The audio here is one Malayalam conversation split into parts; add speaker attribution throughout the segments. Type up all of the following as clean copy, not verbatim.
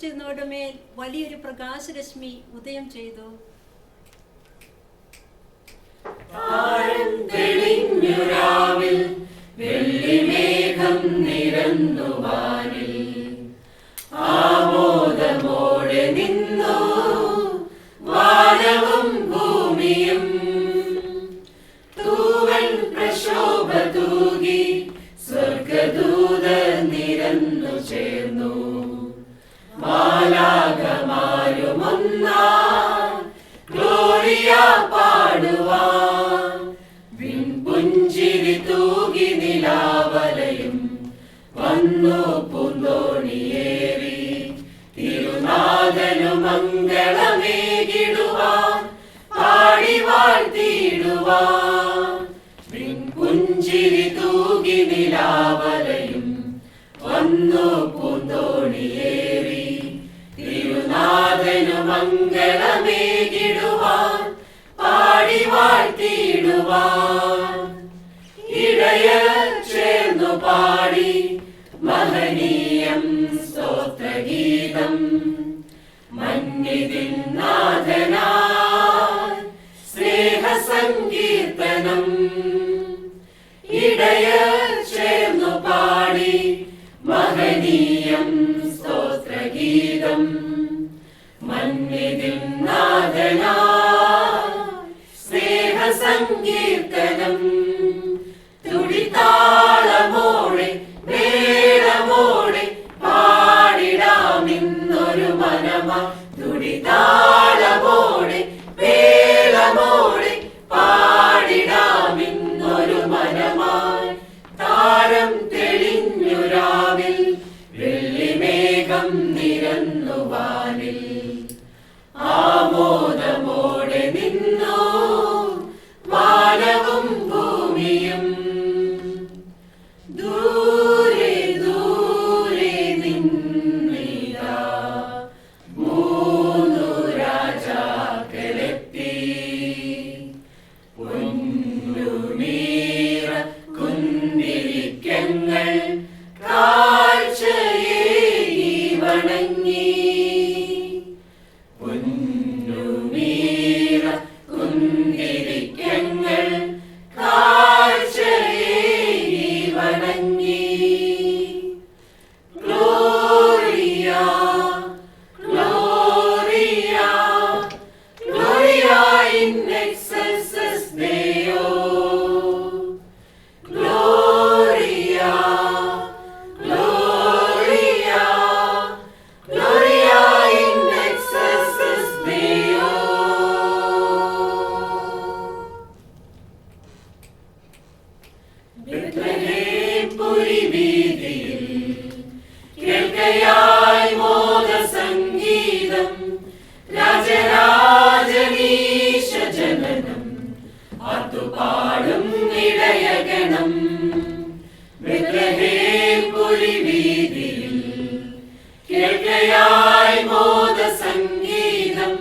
Speaker 1: വസിച്ചിരുന്നവരുടെ മേൽ വലിയൊരു പ്രകാശരശ്മി ഉദയം ചെയ്തു.
Speaker 2: വെള്ളിമേഘം നിരന്നു വാനിൽ ആമോദമോടെ നിന്നു വാനവും ഭൂമിയും. തൂവൽ പ്രശോഭ തൂകി സ്വർഗദൂതർ നിരന്നു ചേർന്നു. മാലാഖമാരുമൊന്നായി ഗ്ലോറിയ പാടുവാൻ വിൺപുഞ്ചിരി തൂകി നിലാവലയും വന്നു പൂന്തോണിയേറി. തിരുനാഥനു മംഗളമേകിടുവാൻ പാടി വാഴ്ത്തിയിടുവാൻ വിൺപുഞ്ചിരി തൂകി നിലാവലയും വന്നു പൂന്തോണിയേറി. തിരുനാഥനു മംഗളമേകിടുവാൻ പാടി വാഴ്ത്തിയിടുവാൻ ഇടയർ ചേർന്നു പാടി മഹനീയം സ്തോത്രഗീതം. മന്നിതിൻ നാഥനായി സ്നേഹസങ്കീർത്തനം. ഇടയർ ചേർന്നു പാടി മഹനീയം സ്തോത്രഗീതം. മന്നിതിൻ നാഥനായി സ്നേഹസങ്കീർത്തനം. തുടിതാളമോടെ മേളമോടെ പാടിടാമിന്നൊരു മനമ. തുടിതാളമോടെ മേളമോടെ പാടിടാമിന്നൊരു മനമായി. താരം തെളിഞ്ഞു രാവിൽ വെള്ളിമേഘം നിരന്നു വാനിൽ ആമോദമോടെ നിന്നു വാനവും ഭൂമിയും. ദൂരെ ദൂരെ നിന്നിതാ മൂന്നു രാജാക്കളെത്തി. പൊന്നുനീറ കുന്തിരിക്കങ്ങൾ കാഴ്ചയേകി വണങ്ങി. പൊന്നുനീറ കുന്തിരിക്കങ്ങൾ കാഴ്ചയേകി വണങ്ങി. Gloria Gloria Gloria in excelsis Deo. Gloria Gloria Gloria in excelsis Deo. Bethlehem പുരിവീഥിയിൽ കേൾക്കയായി മോദസംഗീതം. രാജരാജനീശ ജനനം ആർത്തുപാടും ഇടയഗണം. ബെത്ലഹേം പുരിവീഥിയിൽ കേൾക്കയായി മോദസംഗീതം.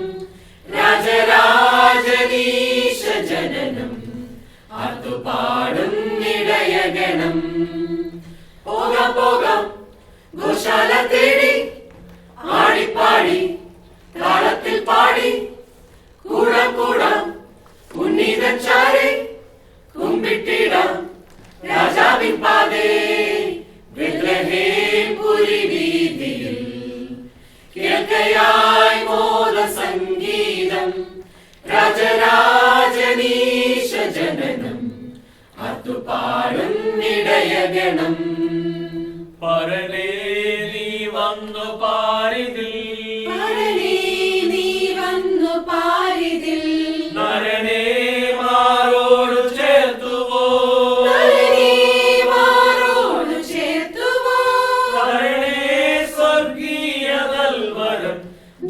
Speaker 2: രാജരാജനീശ ജനനം ആർത്തുപാടും ഇടയഗണം. പോകാം പോകാം ഗോശാല തേടി ആടിപ്പാടി താളത്തിൽ പാടി കൂടാം കൂടാം ഉന്നീതൻ ചാരെ കുമ്പിട്ടിടാം രാജാവിൻ പാതേ. ബെത്ലഹേം പുരിവീഥിയിൽ കേൾക്കയായി മോദസംഗീതം. രാജരാജനീശ ജനനം ആർത്തുപാടും ഇടയഗണം.
Speaker 3: പരനേ നീ വന്നു പാരിതിൽ.
Speaker 2: പരനേ നീ വന്നു പാരിതിൽ.
Speaker 3: നരനെ മാറോടു ചേർത്തുവോ.
Speaker 2: നരനെ മാറോടു ചേർത്തുവോ.
Speaker 3: പരനേ സ്വർഗീയ നൽവരം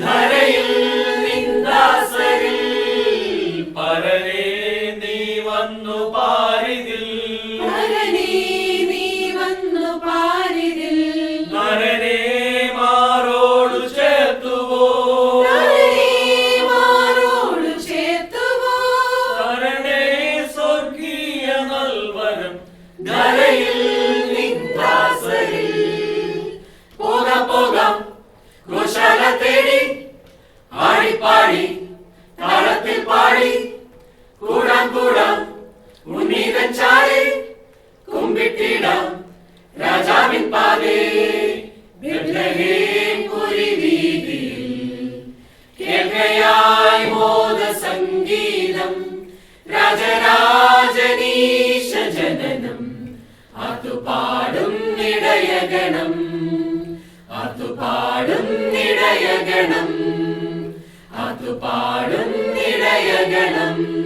Speaker 2: ധരയിൽ നിന്ദാസരിൽ.
Speaker 3: പരനേ നീ വന്നു പാരിതിൽ.
Speaker 2: പരനേ നീ വന്നു പാരിതിൽ.
Speaker 3: നരനെ മാറോ
Speaker 2: പാടും ഇടയഗണം, അതുപാടും ഇടയഗണം, അതുപാടും ഇടയഗണം.